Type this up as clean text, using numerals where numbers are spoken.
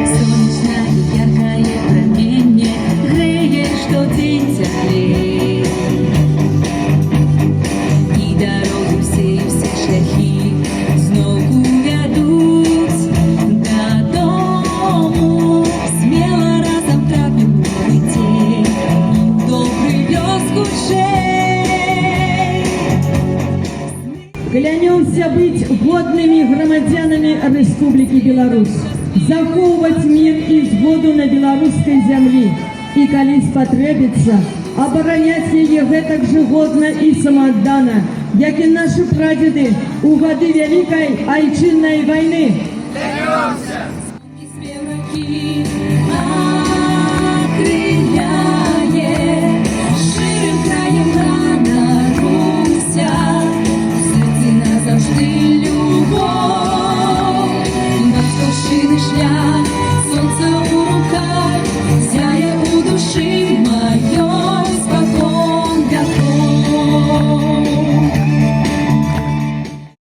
Солнечная, яркая, променье, греет, что день теплей. И дороги все шляхи знову ведут до дому. Смело разом трапим новый день, добрый лёс гушей. Клянемся быть годными громадянами Республики Беларусь, захоўваць мир и згоду на беларускай зямлі и, калі спатрэбіцца, абараняць яе гэтак же годна и самааддана, як и наши прадеды у гады Великой Айчыннай войны. Клянемся!